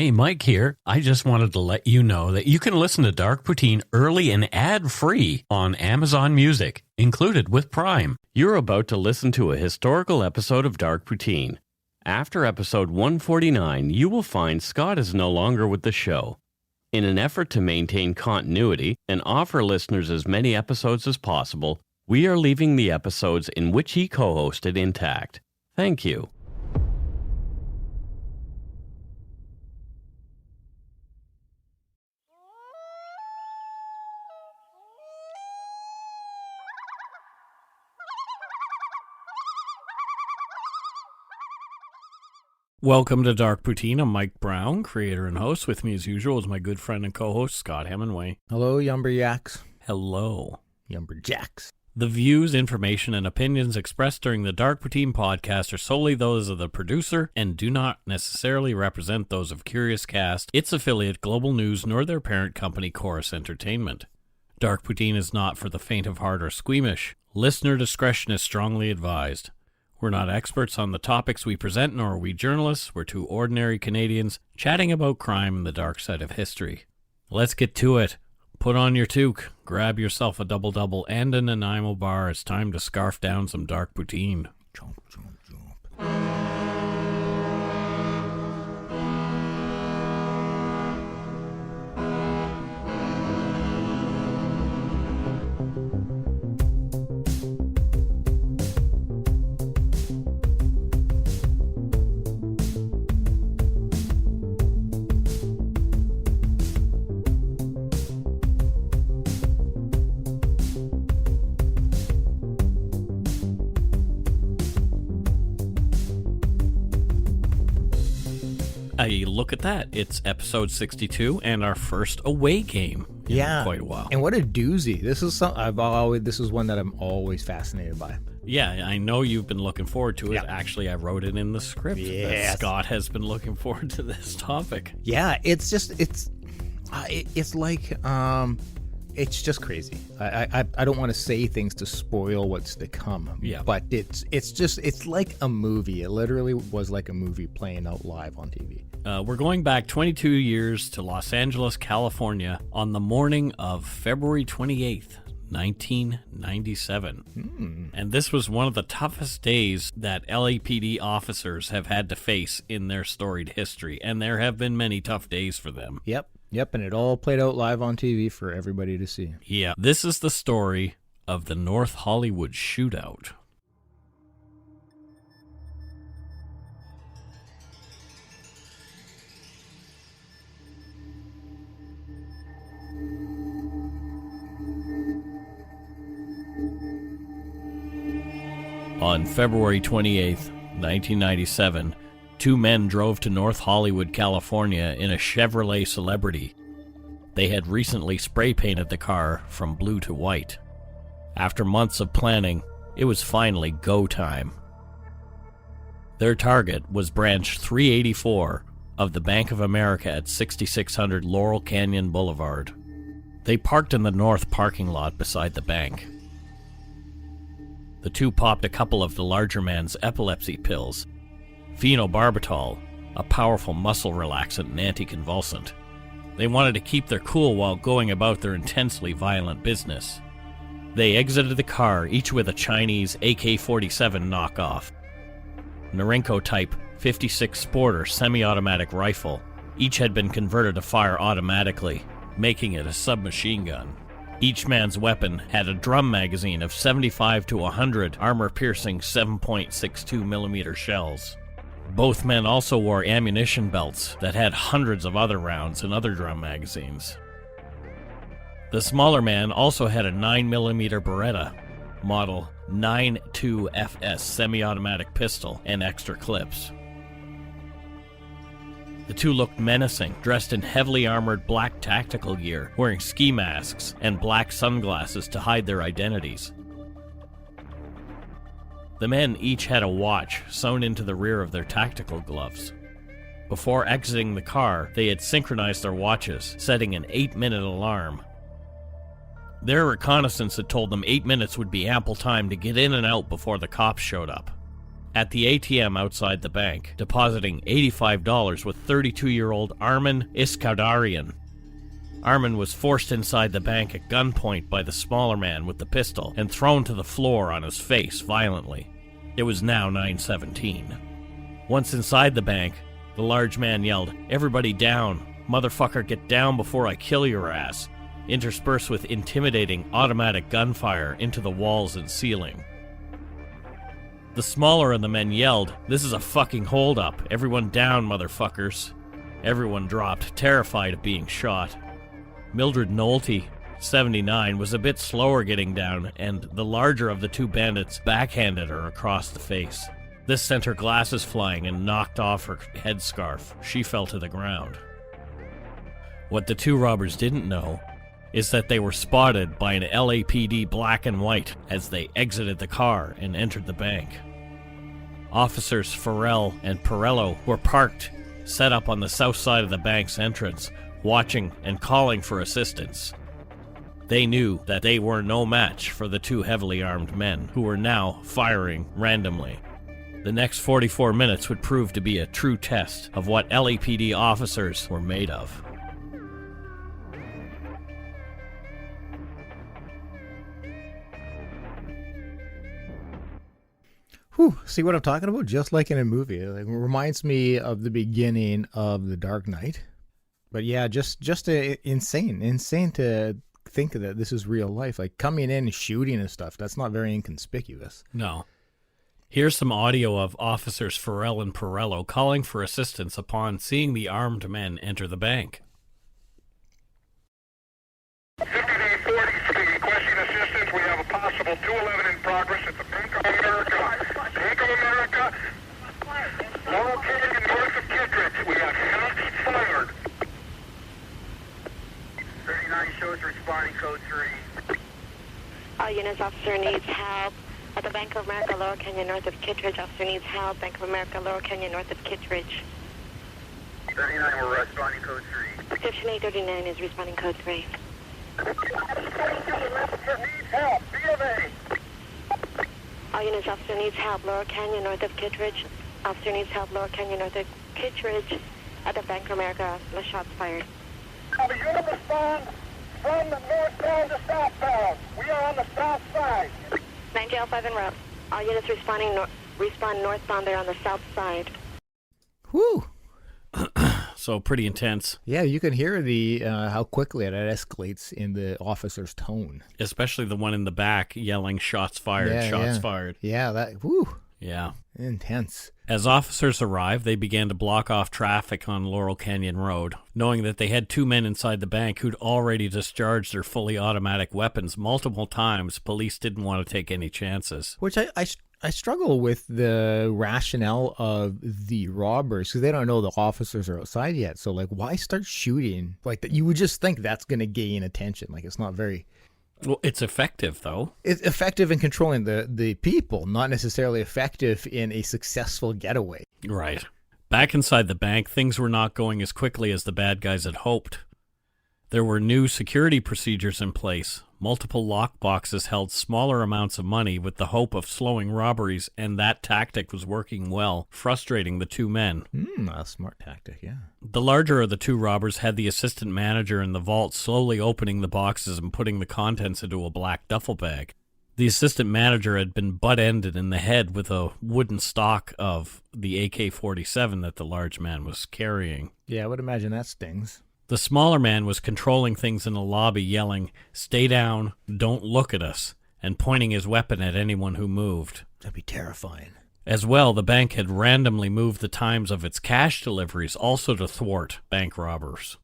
Hey, Mike here. I just wanted to let you know that you can listen to Dark Poutine early and ad-free on Amazon Music, included with Prime. You're about to listen to a historical episode of Dark Poutine. After episode 149, you will find Scott is no longer with the show. In an effort to maintain continuity and offer listeners as many episodes as possible, we are leaving the episodes in which he co-hosted intact. Thank you. Welcome to Dark Poutine. I'm Mike Brown, creator and host. With me as usual is my good friend and co-host, Scott Hemingway. Hello, Yumberyaks. Hello. Yumberjacks. The views, information, and opinions expressed during the Dark Poutine podcast are solely those of the producer and do not necessarily represent those of Curious Cast, its affiliate Global News, nor their parent company Chorus Entertainment. Dark Poutine is not for the faint of heart or squeamish. Listener discretion is strongly advised. We're not experts on the topics we present, nor are we journalists. We're two ordinary Canadians chatting about crime and the dark side of history. Let's get to it. Put on your toque, grab yourself a double-double and a Nanaimo bar. It's time to scarf down some Dark Poutine. Chomp, chomp, chomp. Look at that. It's episode 62 and our first away game in quite a while. And what a doozy. This is this is one that I'm always fascinated by. Yeah, I know you've been looking forward to it. Yeah. Actually, I wrote it in the script that Scott has been looking forward to this topic. Yeah, it's just it's crazy. I don't want to say things to spoil what's to come. Yeah. But it's like a movie. It literally was like a movie playing out live on TV. We're going back 22 years to Los Angeles, California on the morning of February 28th, 1997. And this was one of the toughest days that LAPD officers have had to face in their storied history. And there have been many tough days for them. Yep, and it all played out live on TV for everybody to see. Yeah, this is the story of the North Hollywood Shootout. On February 28th, 1997, two men drove to North Hollywood, California in a Chevrolet Celebrity. They had recently spray painted the car from blue to white. After months of planning, it was finally go time. Their target was branch 384 of the Bank of America at 6600 Laurel Canyon Blvd. They parked in the north parking lot beside the bank. The two popped a couple of the larger man's epilepsy pills, phenobarbital, a powerful muscle relaxant and anticonvulsant. They wanted to keep their cool while going about their intensely violent business. They exited the car, each with a Chinese AK-47 knockoff, Norinco-type 56 Sporter semi-automatic rifle. Each had been converted to fire automatically, making it a submachine gun. Each man's weapon had a drum magazine of 75 to 100 armor-piercing 7.62mm shells. Both men also wore ammunition belts that had hundreds of other rounds in other drum magazines. The smaller man also had a 9mm Beretta, model 92FS semi-automatic pistol, and extra clips. The two looked menacing, dressed in heavily armored black tactical gear, wearing ski masks and black sunglasses to hide their identities. The men each had a watch sewn into the rear of their tactical gloves. Before exiting the car, they had synchronized their watches, setting an 8-minute alarm. Their reconnaissance had told them 8 minutes would be ample time to get in and out before the cops showed up. at the ATM outside the bank, depositing $85 with 32-year-old Armin Iskandarian. Armin was forced inside the bank at gunpoint by the smaller man with the pistol and thrown to the floor on his face violently. It was now 9:17. Once inside the bank, the large man yelled, "Everybody down! Motherfucker, get down before I kill your ass!" interspersed with intimidating automatic gunfire into the walls and ceiling. The smaller of the men yelled, "This is a fucking holdup! Everyone down, motherfuckers!" Everyone dropped, terrified of being shot. Mildred Nolte, 79, was a bit slower getting down, and the larger of the two bandits backhanded her across the face. This sent her glasses flying and knocked off her headscarf. She fell to the ground. What the two robbers didn't know is that they were spotted by an LAPD black and white as they exited the car and entered the bank. Officers Farrell and Perello were parked, set up on the south side of the bank's entrance, watching and calling for assistance. They knew that they were no match for the two heavily armed men, who were now firing randomly. The next 44 minutes would prove to be a true test of what LAPD officers were made of. Whew, see what I'm talking about? Just like in a movie. It reminds me of the beginning of The Dark Knight. But yeah, just insane to think that this is real life. Like coming in and shooting and stuff, that's not very inconspicuous. No. Here's some audio of Officers Farrell and Perello calling for assistance upon seeing the armed men enter the bank. 50-40, requesting assistance. We have a possible 211 in progress at the Bank of America. Bank of America, Laurel Canyon north of Kittredge. We have shots fired. 39 shows responding code 3. All units, officer needs help. At the Bank of America, Laurel Canyon north of Kittredge. Officer needs help. Bank of America, Laurel Canyon north of Kittredge. 39, we're responding code 3. 5839 is responding code 3. Officer needs help. B of A. All units, officer needs help. Laurel Canyon north of Kittredge. Officer needs help. Laurel Canyon north of Kittredge. At the Bank of America, the shots fired. The unit respond from the northbound to southbound. We are on the south side. 9005 en route. All units respond northbound. They're on the south side. Whew. So pretty intense. Yeah, you can hear the how quickly it escalates in the officer's tone. Especially the one in the back yelling, "Shots fired, shots fired." Yeah, that, whew. Yeah. Intense. As officers arrived, they began to block off traffic on Laurel Canyon Road, knowing that they had two men inside the bank who'd already discharged their fully automatic weapons multiple times. Police didn't want to take any chances. Which I struggle with the rationale of the robbers because they don't know the officers are outside yet. So, like, why start shooting like that? You would just think that's going to gain attention. Like, it's not very... Well, it's effective, though. It's effective in controlling the people, not necessarily effective in a successful getaway. Right. Back inside the bank, things were not going as quickly as the bad guys had hoped. There were new security procedures in place. Multiple lockboxes held smaller amounts of money with the hope of slowing robberies, and that tactic was working well, frustrating the two men. A smart tactic, yeah. The larger of the two robbers had the assistant manager in the vault slowly opening the boxes and putting the contents into a black duffel bag. The assistant manager had been butt-ended in the head with a wooden stock of the AK-47 that the large man was carrying. Yeah, I would imagine that stings. The smaller man was controlling things in the lobby, yelling, "Stay down, don't look at us," and pointing his weapon at anyone who moved. That'd be terrifying. As well, the bank had randomly moved the times of its cash deliveries also to thwart bank robbers.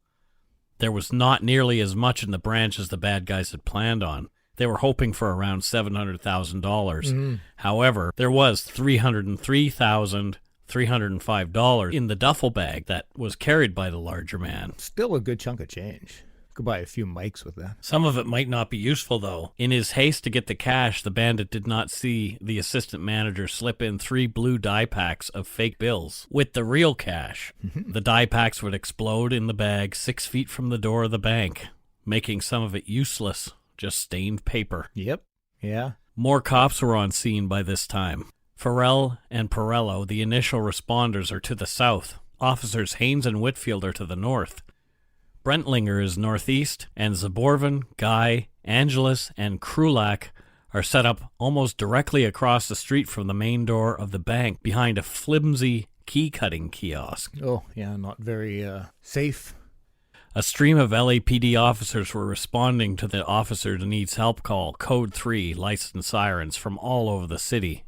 There was not nearly as much in the branch as the bad guys had planned on. They were hoping for around $700,000. However, there was $303,305 in the duffel bag that was carried by the larger man. Still a good chunk of change. Could buy a few mics with that. Some of it might not be useful, though. In his haste to get the cash, the bandit did not see the assistant manager slip in 3 blue die packs of fake bills with the real cash. The die packs would explode in the bag 6 feet from the door of the bank, making some of it useless, just stained paper. Yep. Yeah. More cops were on scene by this time. Farrell and Perello, the initial responders, are to the south. Officers Haynes and Whitfield are to the north. Brentlinger is northeast, and Zaborvan, Guy, Angelus, and Krulak are set up almost directly across the street from the main door of the bank behind a flimsy key-cutting kiosk. Oh, yeah, not very safe. A stream of LAPD officers were responding to the officer needs help call, Code 3, licensed sirens from all over the city.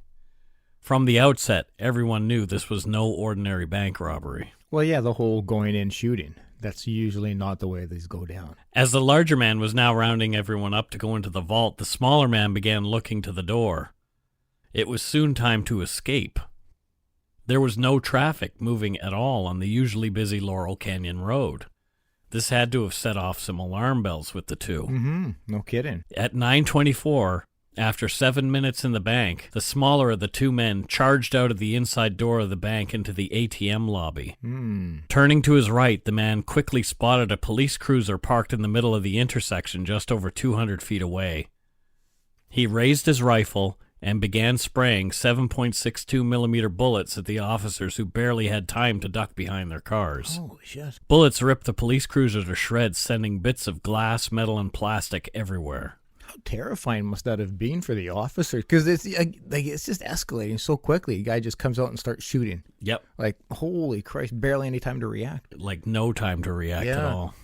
From the outset, everyone knew this was no ordinary bank robbery. Well, yeah, the whole going in shooting. That's usually not the way these go down. As the larger man was now rounding everyone up to go into the vault, the smaller man began looking to the door. It was soon time to escape. There was no traffic moving at all on the usually busy Laurel Canyon Road. This had to have set off some alarm bells with the two. Mm-hmm. No kidding. At 9:24, after 7 minutes in the bank, the smaller of the two men charged out of the inside door of the bank into the ATM lobby. Turning to his right, the man quickly spotted a police cruiser parked in the middle of the intersection just over 200 feet away. He raised his rifle and began spraying 7.62 millimeter bullets at the officers who barely had time to duck behind their cars. Holy shit. Bullets ripped the police cruiser to shreds, sending bits of glass, metal, and plastic everywhere. How terrifying must that have been for the officer? Because it's just escalating so quickly. The guy just comes out and starts shooting. Yep. Like, holy Christ, barely any time to react. Like no time to react at all.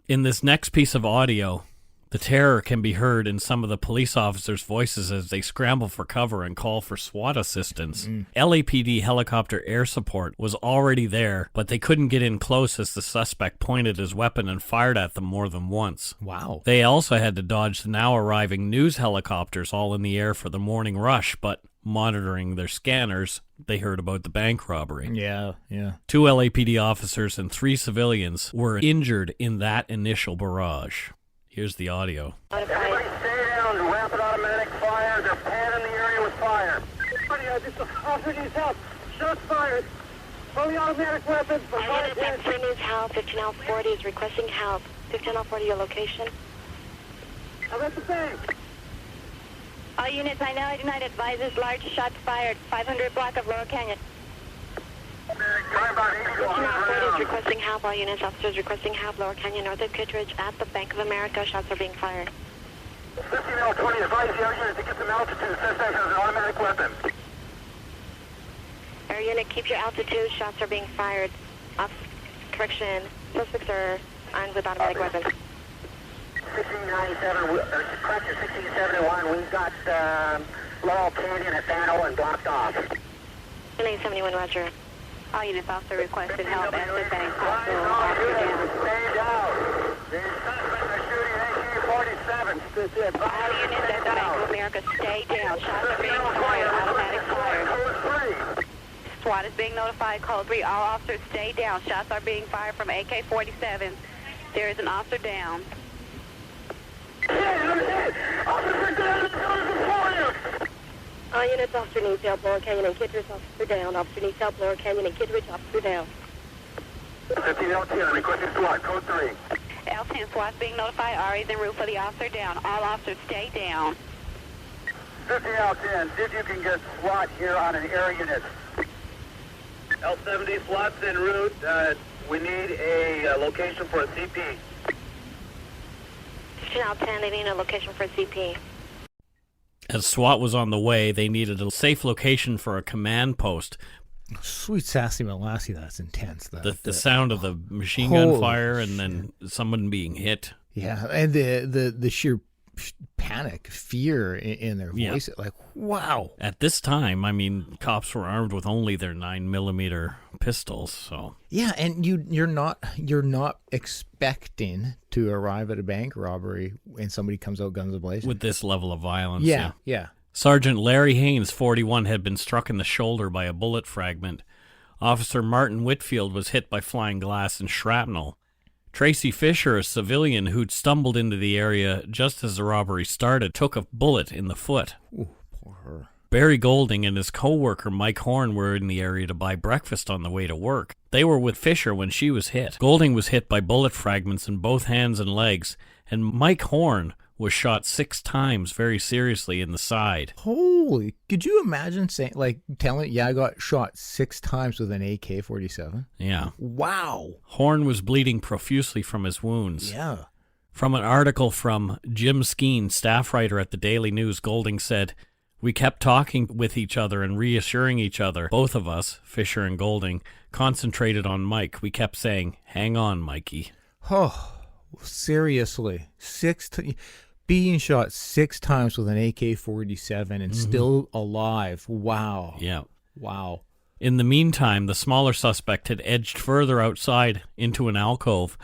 In this next piece of audio, the terror can be heard in some of the police officers' voices as they scramble for cover and call for SWAT assistance. LAPD helicopter air support was already there, but they couldn't get in close as the suspect pointed his weapon and fired at them more than once. Wow. They also had to dodge the now arriving news helicopters all in the air for the morning rush, but monitoring their scanners, they heard about the bank robbery. Yeah. 2 LAPD officers and 3 civilians were injured in that initial barrage. Here's the audio. Everybody stay down. Rapid automatic fire. They're panning the area with fire. This officer needs help. Shots fired. Fully automatic weapons. Officer needs help. 15L40 is requesting help. 15L40, your location. I'm at the bank. All units, I now tonight advises large shots fired. 500 block of Laurel Canyon. 15L40 is requesting help. All units, officers requesting help. Laurel Canyon, north of Kittredge, at the Bank of America. Shots are being fired. 15L20, advise the other unit to get some altitude. Suspect has an automatic weapon. Air unit, keep your altitude. Shots are being fired. Correction. Suspects are armed with automatic weapons. 1697, correction, 1671. We've got Laurel Canyon at Fano and blocked off. 971, roger. All units, officer requested help at the bank. Stay down. The suspects are shooting AK-47. All units at the Bank of America, stay down. Shots are being fired. Automatic fire. Code 3. SWAT is being notified. Code 3. All officers stay down. Shots are being fired from AK-47. There is an officer down. All units, officer needs help. Laurel Canyon and Kittredge, officer down. Officer needs help. Laurel Canyon and Kittredge, officer down. 15L10, requesting SWAT, code 3. L10 SWAT is being notified. RA's en route for the officer down. All officers stay down. 15L10, see if you can get SWAT here on an air unit. L70, SWAT's en route. We need a location for a CP. L10, they need a location for a CP. As SWAT was on the way, they needed a safe location for a command post. Sweet sassy Molassie, that's intense. The sound of the machine gun fire and then someone being hit. Yeah, and the sheer panic, fear in their voice. Like, wow. At this time, I mean, cops were armed with only their 9mm pistols, so. Yeah, and you're not expecting to arrive at a bank robbery and somebody comes out guns a-blazing. With this level of violence. Yeah. Sergeant Larry Haynes, 41, had been struck in the shoulder by a bullet fragment. Officer Martin Whitfield was hit by flying glass and shrapnel. Tracy Fisher, a civilian who'd stumbled into the area just as the robbery started, took a bullet in the foot. Ooh, poor her. Barry Golding and his co-worker Mike Horn were in the area to buy breakfast on the way to work. They were with Fisher when she was hit. Golding was hit by bullet fragments in both hands and legs, and Mike Horn was shot 6 times very seriously in the side. Holy, could you imagine telling, I got shot 6 times with an AK-47? Yeah. Wow. Horn was bleeding profusely from his wounds. Yeah. From an article from Jim Skeen, staff writer at the Daily News, Golding said, "We kept talking with each other and reassuring each other. Both of us, Fisher and Golding, concentrated on Mike. We kept saying, 'Hang on, Mikey.'" Oh, seriously. Being shot 6 times with an AK-47 and still alive. Wow. Yeah. Wow. In the meantime, the smaller suspect had edged further outside into an alcove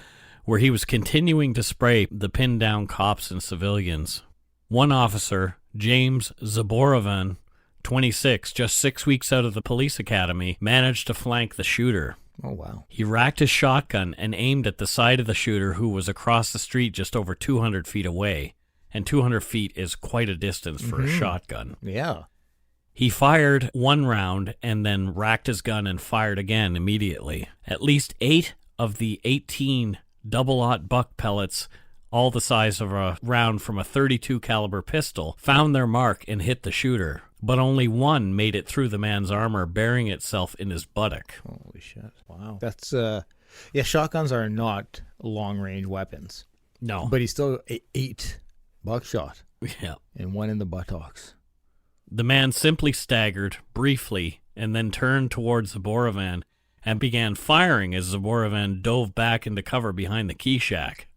where he was continuing to spray the pinned-down cops and civilians. One officer, James Zaborovan, 26, just 6 weeks out of the police academy, managed to flank the shooter. Oh, wow. He racked his shotgun and aimed at the side of the shooter, who was across the street just over 200 feet away. And 200 feet is quite a distance for a shotgun. Yeah. He fired 1 round and then racked his gun and fired again immediately. At least 8 of the 18 double-aught buck pellets, all the size of a round from a .32 caliber pistol, found their mark and hit the shooter. But only 1 made it through the man's armor, burying itself in his buttock. Holy shit. Wow. That's, shotguns are not long-range weapons. No. But he still 8 buckshot. Yeah. And 1 in the buttocks. The man simply staggered briefly and then turned towards Zaborovan and began firing as Zaborovan dove back into cover behind the key shack.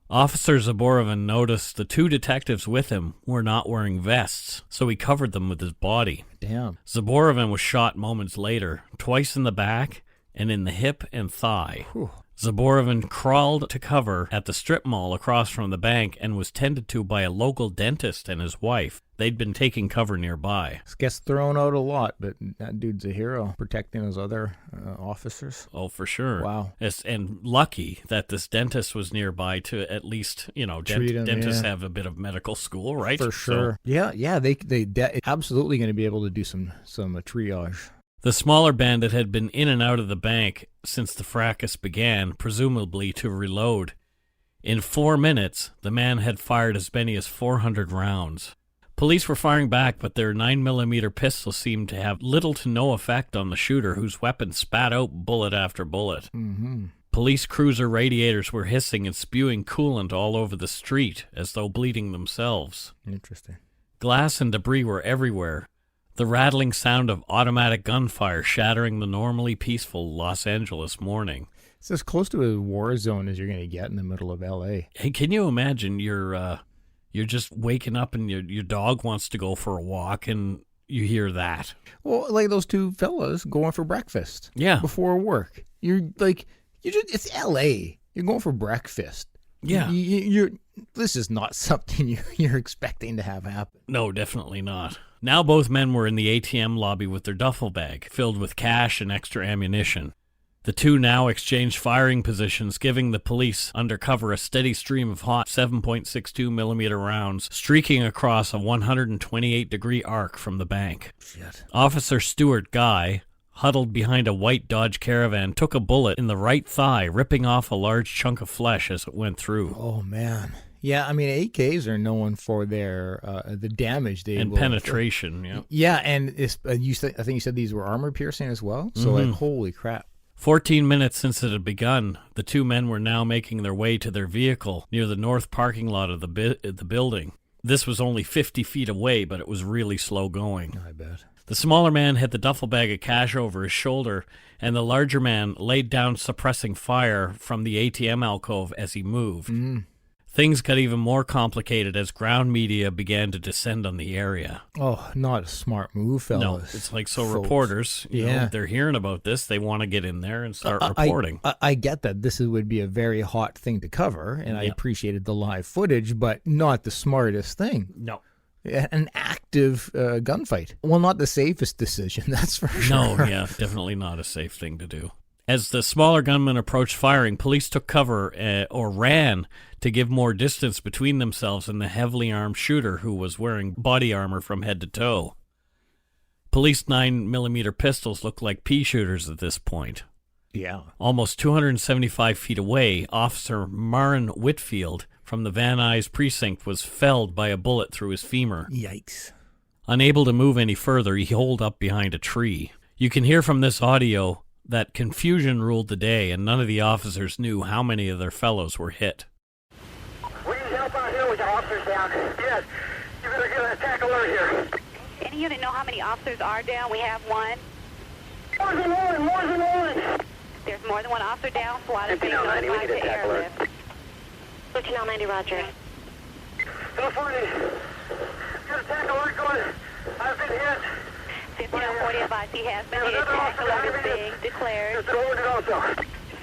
Officer Zaborovan noticed the 2 detectives with him were not wearing vests, so he covered them with his body. Damn. Zaborovan was shot moments later, twice in the back and in the hip and thigh. Whew. Zaborovan crawled to cover at the strip mall across from the bank and was tended to by a local dentist and his wife. They'd been taking cover nearby. This gets thrown out a lot, but that dude's a hero, protecting his other officers. Oh, for sure. Wow. And lucky that this dentist was nearby to at least, Treat him, dentists have a bit of medical school, right? For sure. Yeah, they absolutely going to be able to do some triage. The smaller bandit had been in and out of the bank since the fracas began, presumably to reload. In 4 minutes, the man had fired as many as 400 rounds. Police were firing back, but their 9mm pistol seemed to have little to no effect on the shooter, whose weapon spat out bullet after bullet. Mm-hmm. Police cruiser radiators were hissing and spewing coolant all over the street, as though bleeding themselves. Interesting. Glass and debris were everywhere. The rattling sound of automatic gunfire shattering the normally peaceful Los Angeles morning. It's as close to a war zone as you're going to get in the middle of L.A. Hey, can you imagine you're just waking up and your dog wants to go for a walk and you hear that? Well, like those 2 fellas going for breakfast. Yeah. Before work. It's L.A. You're going for breakfast. Yeah. This is not something you're expecting to have happen. No, definitely not. Now both men were in the ATM lobby with their duffel bag, filled with cash and extra ammunition. The 2 now exchanged firing positions, giving the police undercover a steady stream of hot 7.62mm rounds streaking across a 128-degree arc from the bank. Shit. Officer Stuart Guy, huddled behind a white Dodge Caravan, took a bullet in the right thigh, ripping off a large chunk of flesh as it went through. Oh, man. Yeah, I mean, AKs are known for their the damage they and will penetration. Yeah, yeah, and I think you said these were armor piercing as well. So holy crap! 14 minutes since it had begun, the 2 men were now making their way to their vehicle near the north parking lot of the building. This was only 50 feet away, but it was really slow going. I bet. The smaller man had the duffel bag of cash over his shoulder, and the larger man laid down suppressing fire from the ATM alcove as he moved. Things got even more complicated as ground media began to descend on the area. Oh, not a smart move, fellas. No, it's like reporters, you know, they're hearing about this. They want to get in there and start reporting. I get that this would be a very hot thing to cover, and I appreciated the live footage, but not the smartest thing. No. An active gunfight. Well, not the safest decision, that's for sure. No, yeah, definitely not a safe thing to do. As the smaller gunmen approached firing, police took cover or ran to give more distance between themselves and the heavily armed shooter who was wearing body armor from head to toe. Police 9mm pistols looked like pea shooters at this point. Yeah. Almost 275 feet away, Officer Marin Whitfield from the Van Nuys precinct was felled by a bullet through his femur. Yikes. Unable to move any further, he holed up behind a tree. You can hear from this audio that confusion ruled the day, and none of the officers knew how many of their fellows were hit. We need help out here. We got officers down. Yes. You better get an attack alert here. Any unit know how many officers are down? We have one. More than one. More than one. There's more than one officer down. SWAT is being notified to airlift. Lieutenant 90, roger. California. Get attack alert going. I've been hit. 1540 advised he has been hit. Attack alert is being declared. It's an order also.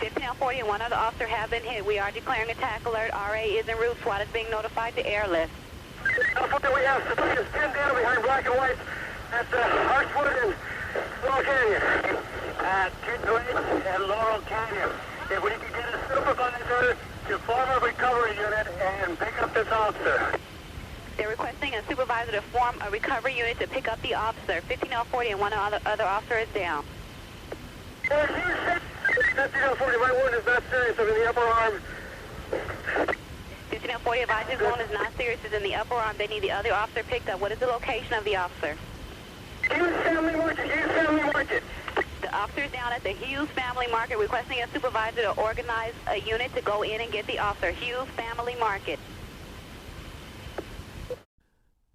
1540 and one other officer have been hit. We are declaring attack alert. RA is en route. SWAT is being notified to airlift. California, we have civilians pinned down behind black and white at Archwood and Laurel Canyon. At Kitridge and Laurel Canyon. If we can get a supervisor to form a recovery unit and pick up this officer. They're requesting a supervisor to form a recovery unit to pick up the officer. 15040 and one other officer is down. 15040, my wound is not serious. I'm in the upper arm. 15040 advised his wound is not serious. It's in the upper arm. They need the other officer picked up. What is the location of the officer? Hughes Family Market. Hughes Family Market. The officer is down at the Hughes Family Market requesting a supervisor to organize a unit to go in and get the officer. Hughes Family Market.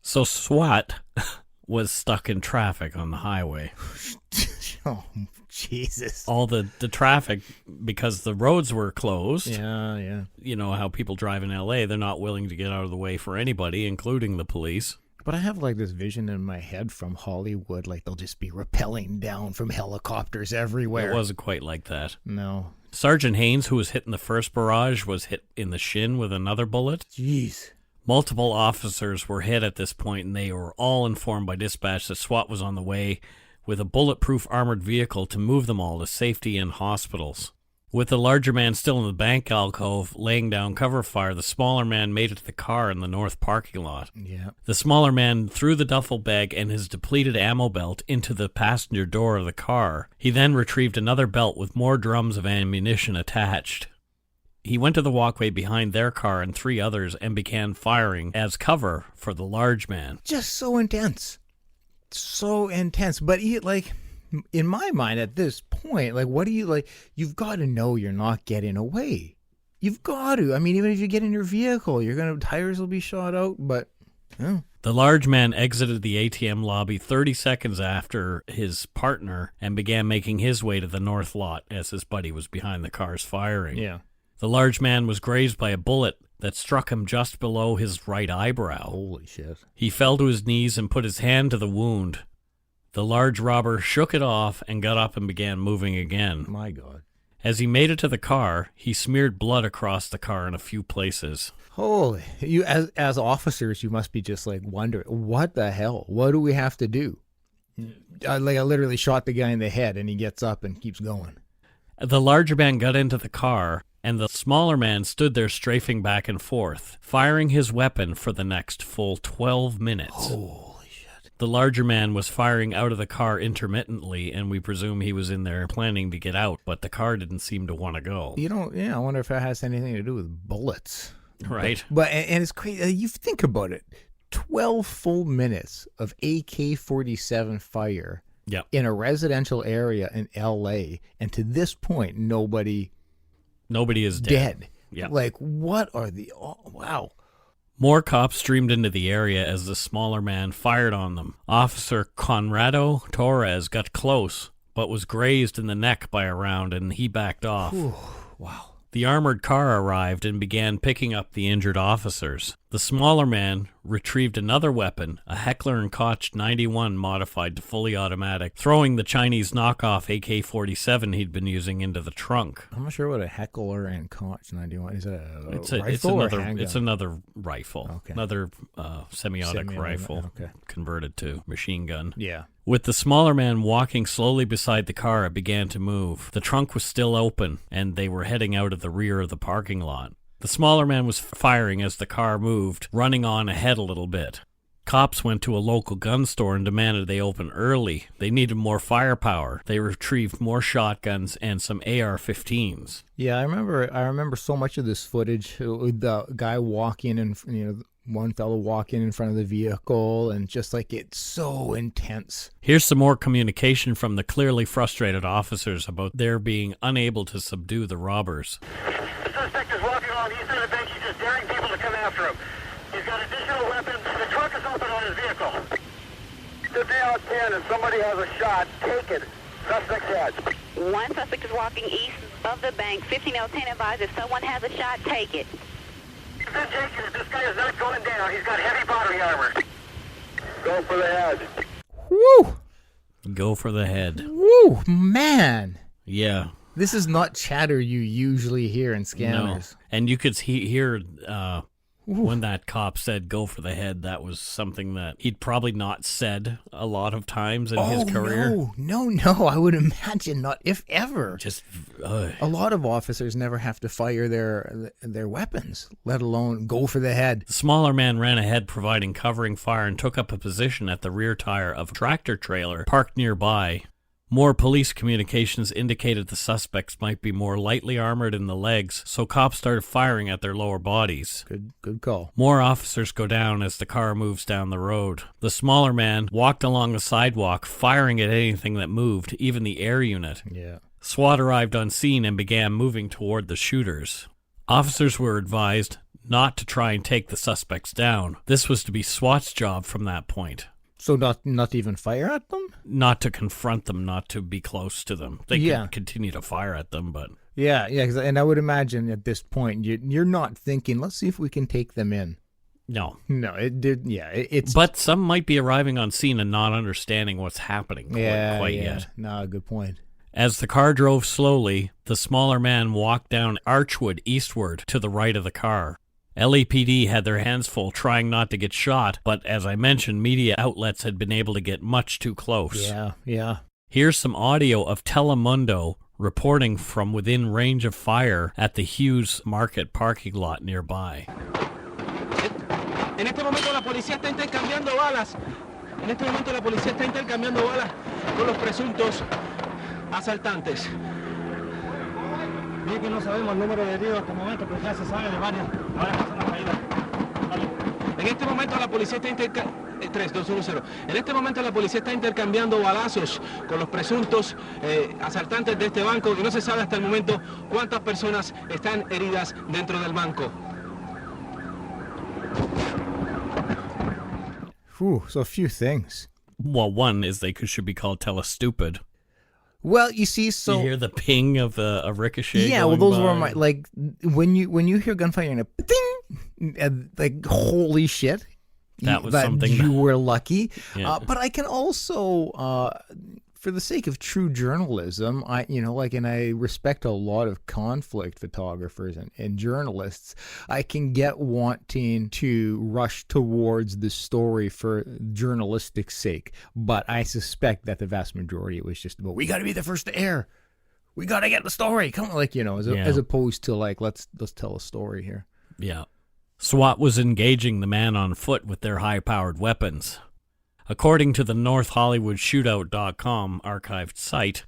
So SWAT was stuck in traffic on the highway. Oh, Jesus. All the traffic, because the roads were closed. Yeah. You know how people drive in L.A., they're not willing to get out of the way for anybody, including the police. But I have like this vision in my head from Hollywood, like they'll just be rappelling down from helicopters everywhere. It wasn't quite like that. No. Sergeant Haynes, who was hit in the first barrage, was hit in the shin with another bullet. Jeez. Multiple officers were hit at this point, and they were all informed by dispatch that SWAT was on the way with a bulletproof armored vehicle to move them all to safety in hospitals. With the larger man still in the bank alcove laying down cover fire, the smaller man made it to the car in the north parking lot. Yeah. The smaller man threw the duffel bag and his depleted ammo belt into the passenger door of the car. He then retrieved another belt with more drums of ammunition attached. He went to the walkway behind their car and three others and began firing as cover for the large man. Just so intense. So intense. But like, in my mind at this point, like, what do you, like, you've got to know you're not getting away. You've got to. I mean, even if you get in your vehicle, tires will be shot out, but... Yeah. The large man exited the ATM lobby 30 seconds after his partner and began making his way to the north lot as his buddy was behind the cars firing. Yeah. The large man was grazed by a bullet that struck him just below his right eyebrow. Holy shit. He fell to his knees and put his hand to the wound. The large robber shook it off and got up and began moving again. My God. As he made it to the car, he smeared blood across the car in a few places. Holy. You, as officers, you must be just like wondering, what the hell? What do we have to do? I literally shot the guy in the head and he gets up and keeps going. The larger man got into the car, and the smaller man stood there strafing back and forth, firing his weapon for the next full 12 minutes. Holy shit. The larger man was firing out of the car intermittently, and we presume he was in there planning to get out, but the car didn't seem to want to go. I wonder if that has anything to do with bullets. Right. But it's crazy. You think about it. 12 full minutes of AK-47 fire in a residential area in L.A., and to this point, nobody is dead. Yeah. Like, what are the... Oh, wow. More cops streamed into the area as the smaller man fired on them. Officer Conrado Torres got close, but was grazed in the neck by a round, and he backed off. Whew. Wow. The armored car arrived and began picking up the injured officers. The smaller man retrieved another weapon, a Heckler & Koch 91 modified to fully automatic, throwing the Chinese knockoff AK-47 he'd been using into the trunk. I'm not sure what a Heckler & Koch 91 is. It a rifle or handgun? It's another rifle. Okay. Another semi-automatic rifle converted to machine gun. Yeah. With the smaller man walking slowly beside the car, it began to move. The trunk was still open, and they were heading out of the rear of the parking lot. The smaller man was firing as the car moved, running on ahead a little bit. Cops went to a local gun store and demanded they open early. They needed more firepower. They retrieved more shotguns and some AR-15s. Yeah, I remember so much of this footage. The guy walking and one fellow walking in front of the vehicle, and just like it's so intense. Here's some more communication from the clearly frustrated officers about their being unable to subdue the robbers. The suspect is walking along the east side of the bank. He's just daring people to come after him. He's got additional weapons. The trunk is open on his vehicle. To be out 10, if somebody has a shot, take it. Suspect's head. One suspect is walking east of the bank. 1510 advised if someone has a shot, take it. Then take it. This guy is not going down. He's got heavy body armor. Go for the head. Woo! Go for the head. Woo, man. Yeah. This is not chatter you usually hear in scanners. No. And you could hear when that cop said go for the head, that was something that he'd probably not said a lot of times in his career. No, I would imagine not, if ever. Just a lot of officers never have to fire their weapons, let alone go for the head. The smaller man ran ahead, providing covering fire, and took up a position at the rear tire of a tractor trailer parked nearby. More police communications indicated the suspects might be more lightly armored in the legs, so cops started firing at their lower bodies. Good call. More officers go down as the car moves down the road. The smaller man walked along the sidewalk, firing at anything that moved, even the air unit. Yeah. SWAT arrived on scene and began moving toward the shooters. Officers were advised not to try and take the suspects down. This was to be SWAT's job from that point. So not even fire at them? Not to confront them, not to be close to them. They can continue to fire at them, but... Yeah, and I would imagine at this point, you're not thinking, let's see if we can take them in. No. No, it did, it's... But some might be arriving on scene and not understanding what's happening quite yet. No, good point. As the car drove slowly, the smaller man walked down Archwood eastward to the right of the car. LAPD had their hands full trying not to get shot, but as I mentioned, media outlets had been able to get much too close. Yeah. Here's some audio of Telemundo reporting from within range of fire at the Hughes Market parking lot nearby. En este momento la policía está intercambiando balas. En este momento la policía está intercambiando balas con los presuntos asaltantes. Bien que no sabemos el número de heridos hasta el momento, pero ya se sabe de varias personas caídas. En este momento la policía está En este momento la policía está intercambiando balazos con los presuntos asaltantes de este banco y no se sabe hasta el momento cuántas personas están heridas dentro del banco. So a few things. Well, one is they should be called Telestupid. Well, you see, so you hear the ping of a ricochet. Yeah, well, those were my when you hear gunfire and a ding, like holy shit. That was something you were lucky. Yeah. But I can also, for the sake of true journalism, and I respect a lot of conflict photographers and journalists. I can get wanting to rush towards the story for journalistic sake, but I suspect that the vast majority it was just about we got to be the first to air, we got to get the story. Come on, as opposed to let's tell a story here. Yeah. SWAT was engaging the man on foot with their high-powered weapons. According to the NorthHollywoodShootout.com archived site,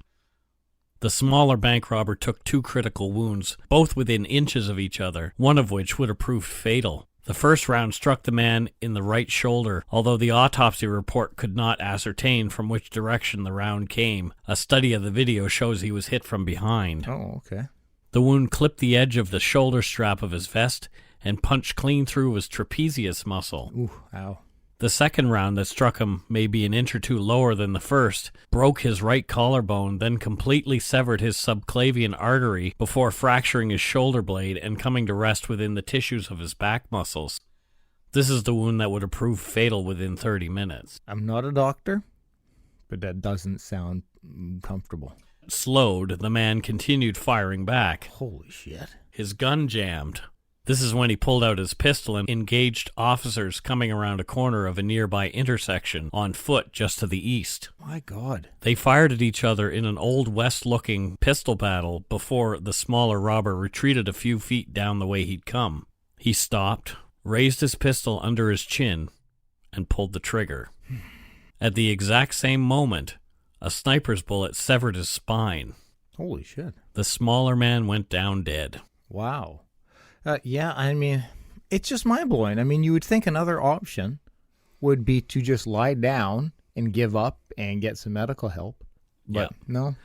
the smaller bank robber took 2 critical wounds, both within inches of each other, one of which would have proved fatal. The first round struck the man in the right shoulder, although the autopsy report could not ascertain from which direction the round came. A study of the video shows he was hit from behind. Oh, okay. The wound clipped the edge of the shoulder strap of his vest and punched clean through his trapezius muscle. Ooh, ow. The second round that struck him, maybe an inch or two lower than the first, broke his right collarbone, then completely severed his subclavian artery before fracturing his shoulder blade and coming to rest within the tissues of his back muscles. This is the wound that would have proved fatal within 30 minutes. I'm not a doctor, but that doesn't sound comfortable. Slowed, the man continued firing back. Holy shit. His gun jammed. This is when he pulled out his pistol and engaged officers coming around a corner of a nearby intersection on foot just to the east. My God. They fired at each other in an Old West-looking pistol battle before the smaller robber retreated a few feet down the way he'd come. He stopped, raised his pistol under his chin, and pulled the trigger. At the exact same moment, a sniper's bullet severed his spine. Holy shit. The smaller man went down dead. Wow. Yeah, I mean, it's just mind-blowing. I mean, you would think another option would be to just lie down and give up and get some medical help. But no.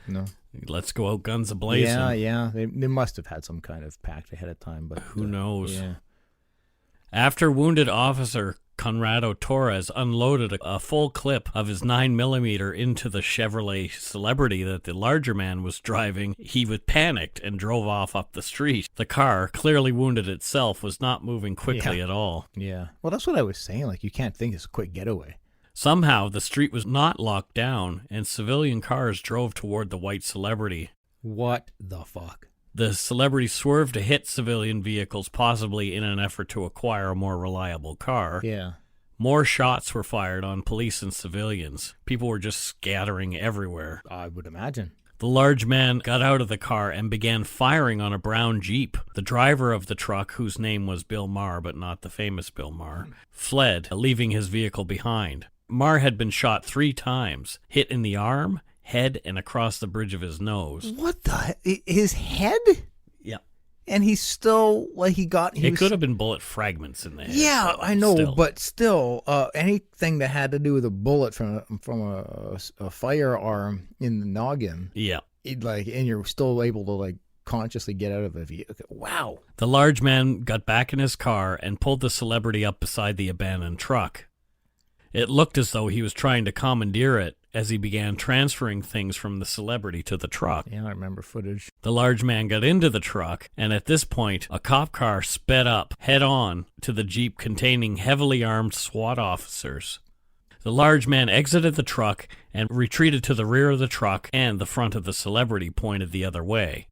Let's go out guns a-blazing. Yeah. They must have had some kind of pact ahead of time. But who knows? Yeah. After wounded officer Conrado Torres unloaded a full clip of his 9mm into the Chevrolet Celebrity that the larger man was driving, he was panicked and drove off up the street. The car, clearly wounded itself, was not moving quickly at all. Yeah. Well, that's what I was saying. Like, you can't think it's a quick getaway. Somehow, the street was not locked down, and civilian cars drove toward the white Celebrity. What the fuck? The Celebrity swerved to hit civilian vehicles, possibly in an effort to acquire a more reliable car. Yeah. More shots were fired on police and civilians. People were just scattering everywhere. I would imagine. The large man got out of the car and began firing on a brown Jeep. The driver of the truck, whose name was Bill Maher, but not the famous Bill Maher, fled, leaving his vehicle behind. Maher had been shot 3 times, hit in the arm, head, and across the bridge of his nose. What the? His head? Yeah. And he's still, like, It could have been bullet fragments in the head. Yeah, I know, but still, anything that had to do with a bullet from a firearm in the noggin. Yeah. And you're still able to, like, consciously get out of the vehicle. Wow. The large man got back in his car and pulled the Celebrity up beside the abandoned truck. It looked as though he was trying to commandeer it as he began transferring things from the Celebrity to the truck. Yeah, I remember footage. The large man got into the truck, and at this point, a cop car sped up head-on to the Jeep containing heavily armed SWAT officers. The large man exited the truck and retreated to the rear of the truck, and the front of the Celebrity pointed the other way.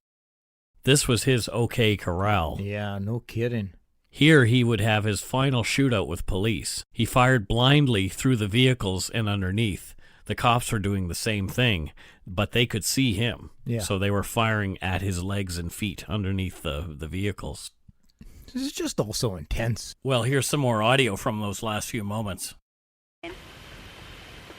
This was his OK Corral. Yeah, no kidding. Here he would have his final shootout with police. He fired blindly through the vehicles and underneath. The cops were doing the same thing, but they could see him. Yeah. So they were firing at his legs and feet underneath the vehicles. This is just all so intense. Well, here's some more audio from those last few moments. Be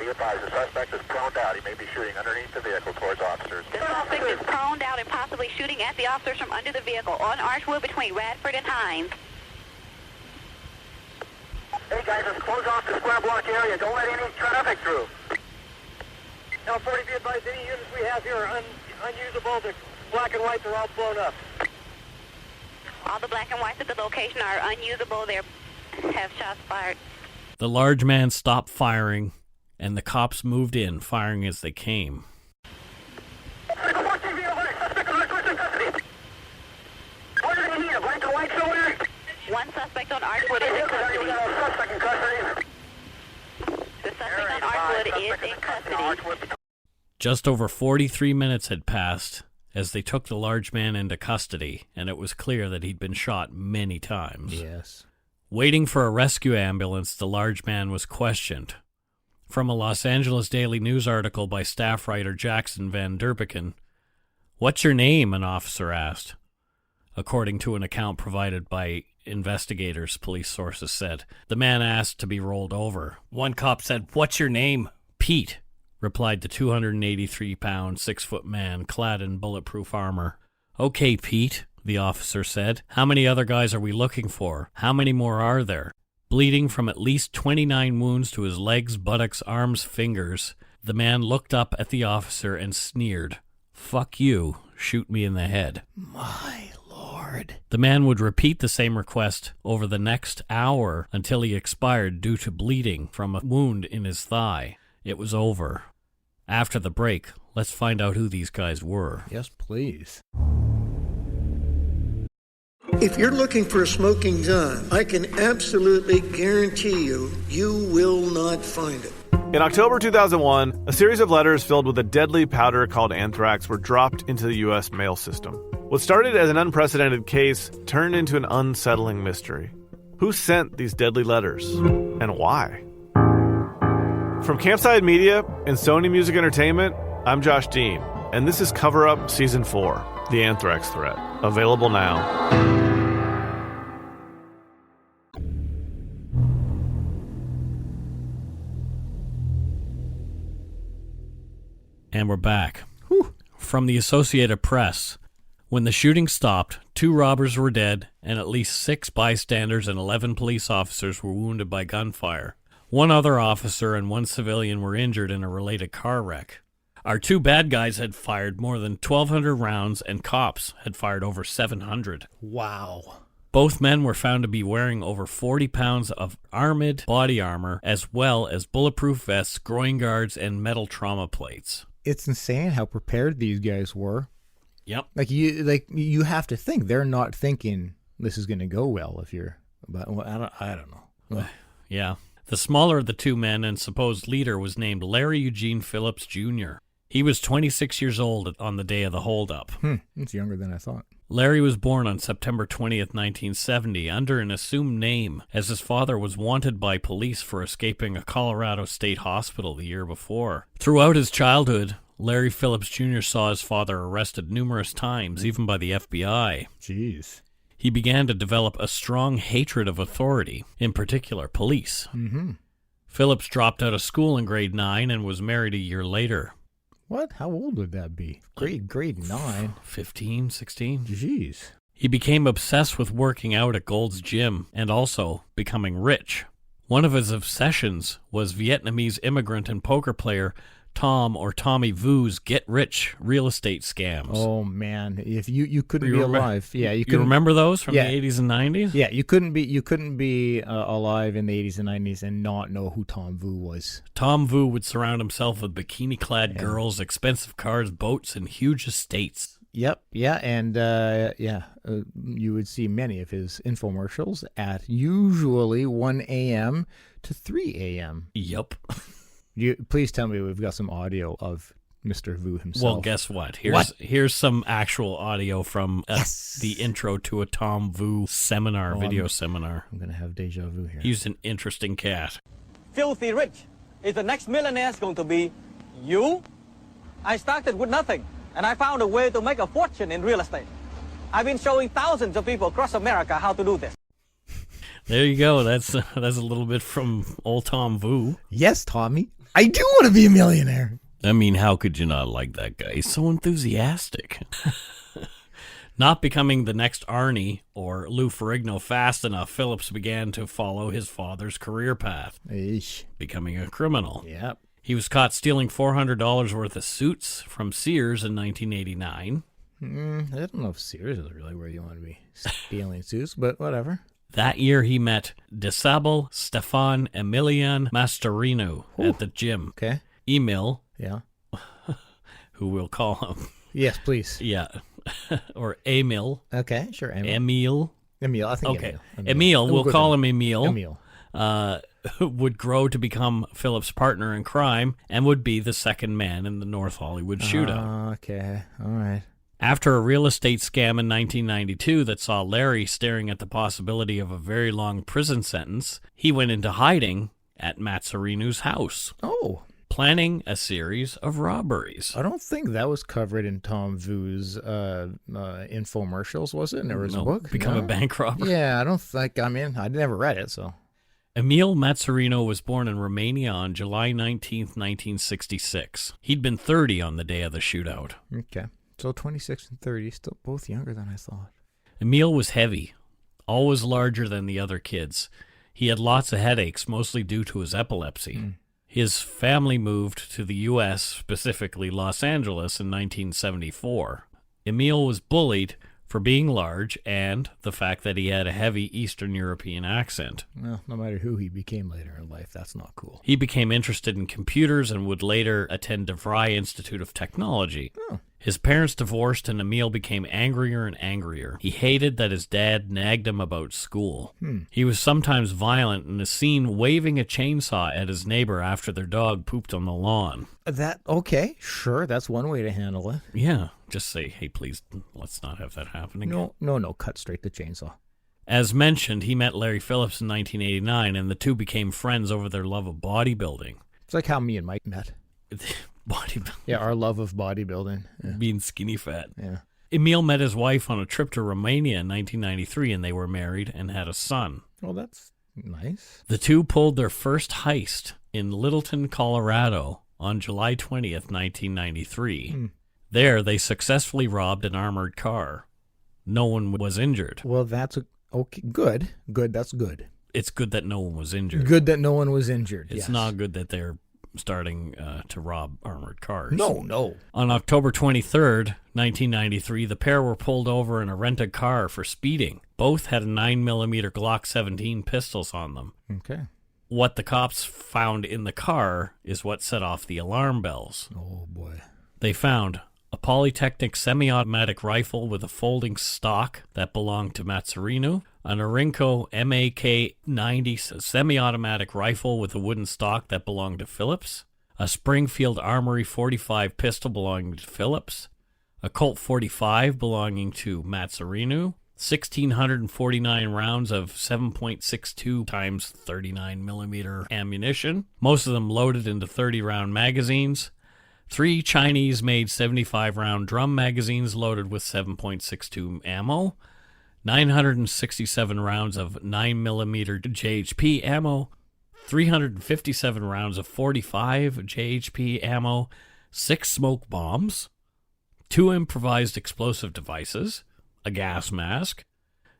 advised, the suspect is prone out. He may be shooting underneath the vehicle towards officers. The suspect is prone out and possibly shooting at the officers from under the vehicle on Archwood between Radford and Hines. Hey guys, let's close off the square block area. Don't let any traffic through. Now, 40 be advised, any units we have here are unusable. The black and whites are all blown up. All the black and whites at the location are unusable. They have shots fired. The large man stopped firing, and the cops moved in, firing as they came. One suspect on Archwood is in custody. The suspect on Archwood is in custody. Just over 43 minutes had passed as they took the large man into custody, and it was clear that he'd been shot many times. Yes. Waiting for a rescue ambulance, the large man was questioned. From a Los Angeles Daily News article by staff writer Jackson Van Derbecken, "What's your name?" an officer asked. According to an account provided by investigators, police sources said. The man asked to be rolled over. One cop said, "What's your name?" "Pete," replied the 283-pound, 6-foot man clad in bulletproof armor. "Okay, Pete," the officer said. "How many other guys are we looking for? How many more are there?" Bleeding from at least 29 wounds to his legs, buttocks, arms, fingers, the man looked up at the officer and sneered. "Fuck you. Shoot me in the head." My Lord. The man would repeat the same request over the next hour until he expired due to bleeding from a wound in his thigh. It was over. After the break, let's find out who these guys were. Yes, please. If you're looking for a smoking gun, I can absolutely guarantee you, you will not find it. In October 2001, a series of letters filled with a deadly powder called anthrax were dropped into the U.S. mail system. What started as an unprecedented case turned into an unsettling mystery. Who sent these deadly letters? And why? From Campside Media and Sony Music Entertainment, I'm Josh Dean, and this is Cover Up Season 4, The Anthrax Threat. Available now. And we're back. Whew. From the Associated Press, when the shooting stopped, 2 robbers were dead, and at least 6 bystanders and 11 police officers were wounded by gunfire. 1 other officer and 1 civilian were injured in a related car wreck. Our 2 bad guys had fired more than 1,200 rounds, and cops had fired over 700. Wow. Both men were found to be wearing over 40 pounds of armored body armor, as well as bulletproof vests, groin guards, and metal trauma plates. It's insane how prepared these guys were. Yep. You have to think they're not thinking this is going to go well if you're. But I don't know. Yeah. The smaller of the 2 men and supposed leader was named Larry Eugene Phillips Jr. He was 26 years old on the day of the holdup. That's younger than I thought. Larry was born on September 20th, 1970, under an assumed name, as his father was wanted by police for escaping a Colorado state hospital the year before. Throughout his childhood, Larry Phillips Jr. saw his father arrested numerous times, even by the FBI. Jeez. He began to develop a strong hatred of authority, in particular police. Mm-hmm. Phillips dropped out of school in grade 9 and was married a year later. What? How old would that be? Grade 9? 15, 16. Jeez. He became obsessed with working out at Gold's Gym and also becoming rich. One of his obsessions was Vietnamese immigrant and poker player Tommy Vu's get-rich real estate scams. Oh man, if you couldn't be alive, yeah, you remember those from the 80s and 90s? Yeah, you couldn't be alive in the 80s and 90s and not know who Tom Vu was. Tom Vu would surround himself with bikini-clad girls, expensive cars, boats, and huge estates. Yep, yeah, and you would see many of his infomercials at usually 1 a.m. to 3 a.m. Yep. Please tell me we've got some audio of Mr. Vu himself. Well, guess what? Here's some actual audio from the intro to a Tom Vu seminar, video seminar. I'm going to have deja vu here. He's an interesting cat. Filthy rich. Is the next millionaire going to be you? I started with nothing, and I found a way to make a fortune in real estate. I've been showing thousands of people across America how to do this. There you go. That's a little bit from old Tom Vu. Yes, Tommy. I do want to be a millionaire. I mean, how could you not like that guy? He's so enthusiastic. Not becoming the next Arnie or Lou Ferrigno fast enough, Phillips began to follow his father's career path, becoming a criminal. Yep. He was caught stealing $400 worth of suits from Sears in 1989. I don't know if Sears is really where you want to be stealing suits, but whatever. That year, he met Disable Stefan Emilian Mastorino at the gym. Okay. Emil, yeah, who we'll call him. Yes, please. Yeah. Or Emil. Okay, sure. Emil, I think. Okay. Emil, we'll call him Emil. Emil. Would grow to become Phillips' partner in crime and would be the second man in the North Hollywood shootout. Okay, all right. After a real estate scam in 1992 that saw Larry staring at the possibility of a very long prison sentence, he went into hiding at Mazzarino's house. Oh. Planning a series of robberies. I don't think that was covered in Tom Vu's infomercials, was it? And there was a book? Become a bank robber? Yeah, I don't think, I never read it, so. Emil Mazzarino was born in Romania on July 19th, 1966. He'd been 30 on the day of the shootout. Okay. So 26 and 30, still both younger than I thought. Emil was heavy, always larger than the other kids. He had lots of headaches, mostly due to his epilepsy. His family moved to the U.S., specifically Los Angeles, in 1974. Emil was bullied for being large and the fact that he had a heavy Eastern European accent. Well, no matter who he became later in life, that's not cool. He became interested in computers and would later attend DeVry Institute of Technology. Oh. His parents divorced and Emil became angrier and angrier. He hated that his dad nagged him about school. He was sometimes violent and is seen waving a chainsaw at his neighbor after their dog pooped on the lawn. Okay, sure, that's one way to handle it. Yeah, just say, hey, please, let's not have that happen again. No, cut straight the chainsaw. As mentioned, he met Larry Phillips in 1989, and the two became friends over their love of bodybuilding. It's like how me and Mike met. Bodybuilding. Yeah, our love of bodybuilding. Yeah. Being skinny fat. Yeah. Emil met his wife on a trip to Romania in 1993, and they were married and had a son. Well, that's nice. The two pulled their first heist in Littleton, Colorado, on July 20th, 1993. There, they successfully robbed an armored car. No one was injured. Well, that's okay. Good. That's good. It's good that no one was injured. Good that no one was injured. It's not good that they're starting to rob armored cars. No. On October 23rd, 1993, the pair were pulled over in a rented car for speeding. Both had 9mm Glock 17 pistols on them. Okay. What the cops found in the car is what set off the alarm bells. Oh, boy. They found a Polytechnic semi-automatic rifle with a folding stock that belonged to Mazzarino, an Orinco MAK-90 semi-automatic rifle with a wooden stock that belonged to Phillips, a Springfield Armory .45 pistol belonging to Phillips, a Colt .45 belonging to Mazzarino, 1,649 rounds of 7.62 times 39mm ammunition, most of them loaded into 30-round magazines, 3 Chinese-made 75-round drum magazines loaded with 7.62 ammo, 967 rounds of 9mm JHP ammo, 357 rounds of 45 JHP ammo, 6 smoke bombs, 2 improvised explosive devices, a gas mask,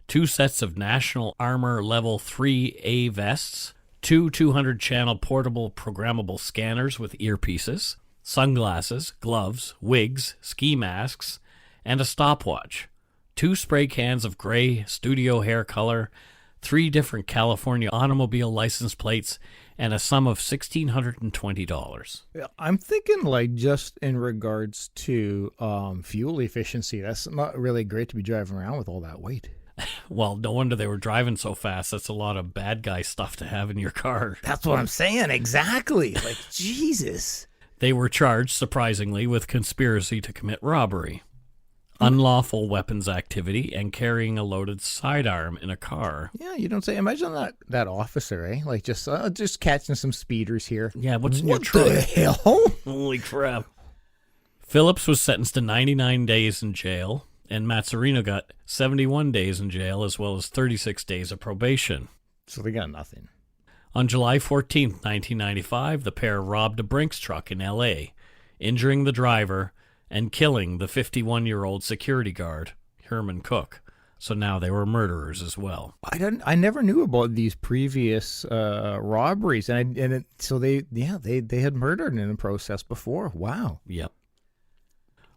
2 sets of National Armor Level 3A vests, 2 200-channel portable programmable scanners with earpieces, sunglasses, gloves, wigs, ski masks, and a stopwatch, 2 spray cans of gray studio hair color, 3 different California automobile license plates, and a sum of $1,620. I'm thinking, like, just in regards to fuel efficiency, that's not really great to be driving around with all that weight. Well, no wonder they were driving so fast. That's a lot of bad guy stuff to have in your car. That's what I'm saying, exactly. Like, Jesus. They were charged, surprisingly, with conspiracy to commit robbery, unlawful weapons activity, and carrying a loaded sidearm in a car. Yeah, you don't say. Imagine that officer, eh? Like, just catching some speeders here. Yeah, what's in your What truck? the hell? Holy crap. Phillips was sentenced to 99 days in jail, and Mazzarino got 71 days in jail as well as 36 days of probation. So they got nothing. On July 14th, 1995, the pair robbed a Brinks truck in L.A., injuring the driver and killing the 51-year-old security guard, Herman Cook. So now they were murderers as well. I never knew about these previous robberies, so they had murdered in the process before. Wow. Yep.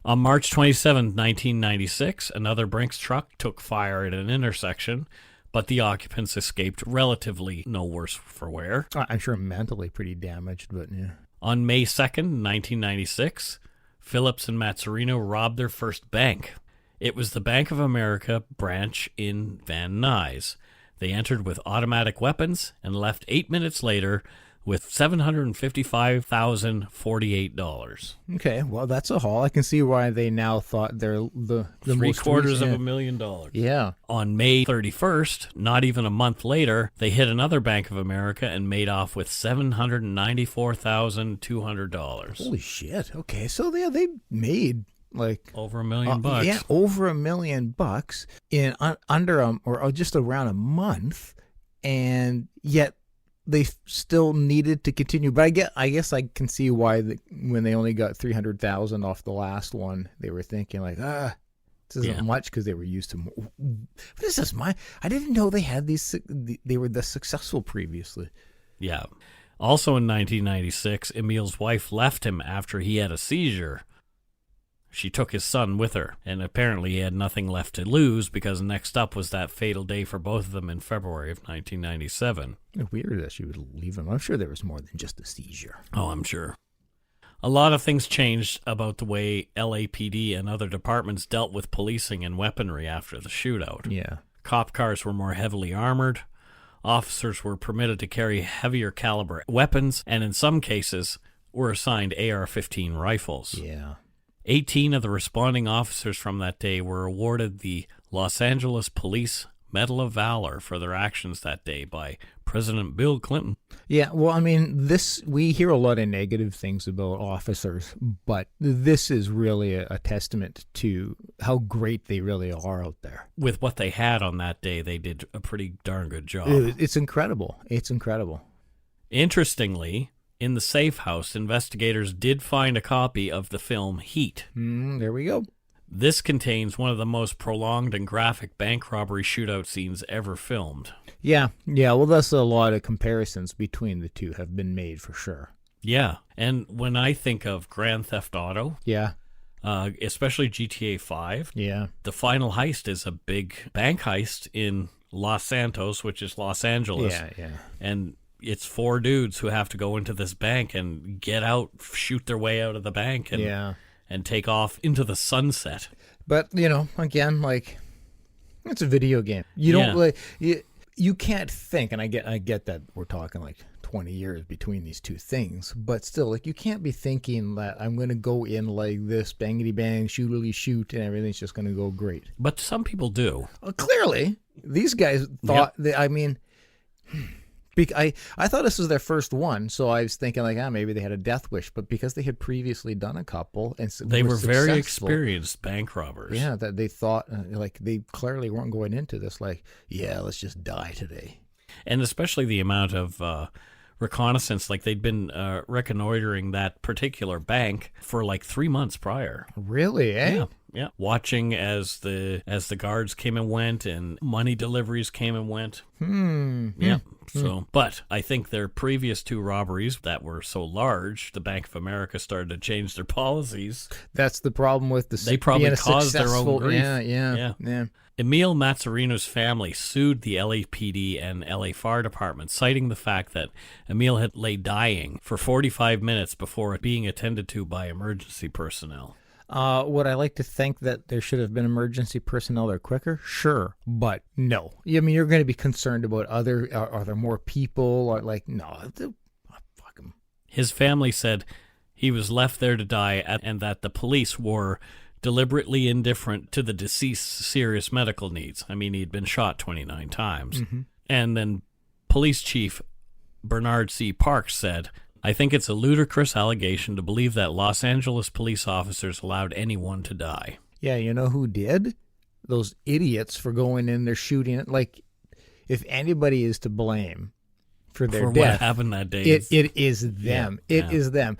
On March 27, 1996, another Brinks truck took fire at an intersection, but the occupants escaped relatively no worse for wear. I'm sure mentally pretty damaged, but yeah. On May 2nd, 1996, Phillips and Mazzarino robbed their first bank. It was the Bank of America branch in Van Nuys. They entered with automatic weapons and left 8 minutes later with $755,048. Okay, well, that's a haul. I can see why they now thought they're the $750,000. Yeah. On May 31st, not even a month later, they hit another Bank of America and made off with $794,200. Holy shit. Okay, so they made like over $1 million bucks. Yeah, over $1 million bucks in under or just around a month, and yet they still needed to continue. But I guess I can see why when they only got $300,000 off the last one, they were thinking like, this isn't much because they were used to more. But this is I didn't know they had these. They were this successful previously. Yeah. Also in 1996, Emil's wife left him after he had a seizure. She took his son with her, and apparently he had nothing left to lose because next up was that fatal day for both of them in February of 1997. Weird that she would leave him. I'm sure there was more than just a seizure. Oh, I'm sure. A lot of things changed about the way LAPD and other departments dealt with policing and weaponry after the shootout. Yeah. Cop cars were more heavily armored. Officers were permitted to carry heavier caliber weapons, and in some cases were assigned AR-15 rifles. Yeah. 18 of the responding officers from that day were awarded the Los Angeles Police Medal of Valor for their actions that day by President Bill Clinton. Yeah, well, I mean, we hear a lot of negative things about officers, but this is really a testament to how great they really are out there. With what they had on that day, they did a pretty darn good job. It's incredible. It's incredible. Interestingly, In the safe house, investigators did find a copy of the film Heat. There we go. This contains one of the most prolonged and graphic bank robbery shootout scenes ever filmed. Yeah. Well, that's a lot of comparisons between the two have been made for sure. Yeah, and when I think of Grand Theft Auto, Yeah. Especially GTA 5, Yeah. the final heist is a big bank heist in Los Santos, which is Los Angeles. Yeah. And it's 4 dudes who have to go into this bank and get out, shoot their way out of the bank, and take off into the sunset. But, again, like, it's a video game. You don't like you can't think, and I get that we're talking like 20 years between these two things, but still, like, you can't be thinking that I'm going to go in like this, bangity bang, shootily shoot, and everything's just going to go great. But some people do. Clearly, these guys thought that, I thought this was their first one, so I was thinking like, maybe they had a death wish, but because they had previously done a couple and they were very successful, experienced bank robbers. Yeah, that they thought like they clearly weren't going into this like, let's just die today. And especially the amount of reconnaissance, like they'd been reconnoitering that particular bank for like 3 months prior. Really, eh? Yeah. Watching as the guards came and went and money deliveries came and went. Yeah. So, but I think their previous 2 robberies that were so large, the Bank of America started to change their policies. That's the problem with the. They probably caused their own grief. Yeah. Emil Mazzarino's family sued the LAPD and LA Fire Department, citing the fact that Emil had lay dying for 45 minutes before being attended to by emergency personnel. Would I like to think that there should have been emergency personnel there quicker? Sure, but no. I mean, you're going to be concerned about are there more people? Or like, no, fuck him. His family said he was left there to die and that the police were deliberately indifferent to the deceased's serious medical needs. I mean, he'd been shot 29 times. And then Police Chief Bernard C. Parks said, I think it's a ludicrous allegation to believe that Los Angeles police officers allowed anyone to die. Yeah, you know who did? Those idiots for going in there shooting it. Like, if anybody is to blame for their death, what happened that day, it is them. It is them.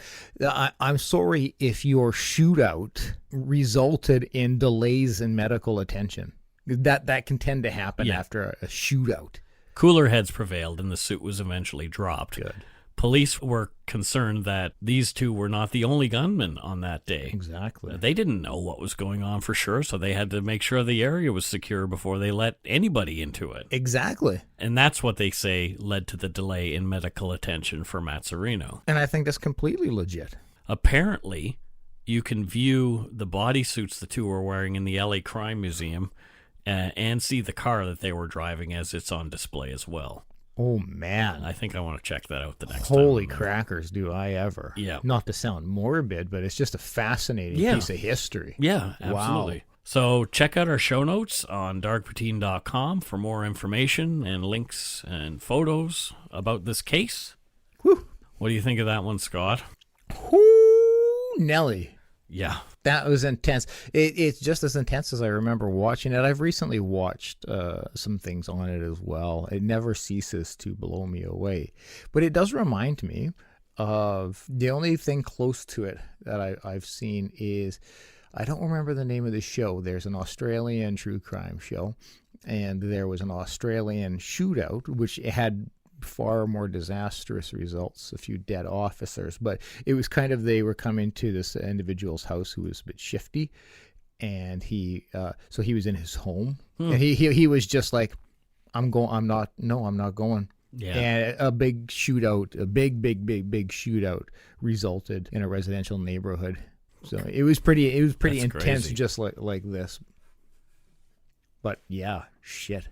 I'm sorry if your shootout resulted in delays in medical attention. That can tend to happen after a shootout. Cooler heads prevailed and the suit was eventually dropped. Good. Police were concerned that these 2 were not the only gunmen on that day. Exactly. They didn't know what was going on for sure, so they had to make sure the area was secure before they let anybody into it. Exactly. And that's what they say led to the delay in medical attention for Mazzarino. And I think that's completely legit. Apparently, you can view the bodysuits the 2 were wearing in the LA Crime Museum and see the car that they were driving as it's on display as well. Oh, man. I think I want to check that out the next time. Holy crackers, do I ever. Yeah. Not to sound morbid, but it's just a fascinating piece of history. Yeah, absolutely. Wow. So check out our show notes on darkpoutine.com for more information and links and photos about this case. Whew. What do you think of that one, Scott? Whoo, Nelly. Yeah. That was intense. It's just as intense as I remember watching it. I've recently watched some things on it as well. It never ceases to blow me away. But it does remind me of the only thing close to it that I've seen is, I don't remember the name of the show. There's an Australian true crime show, and there was an Australian shootout, which had far more disastrous results, a few dead officers, but it was kind of, they were coming to this individual's house who was a bit shifty, and so he was in his home, and he was just like, I'm not going. Yeah. And a big shootout, a big shootout resulted in a residential neighborhood. So it was pretty That's intense, crazy. just like this. But yeah, shit.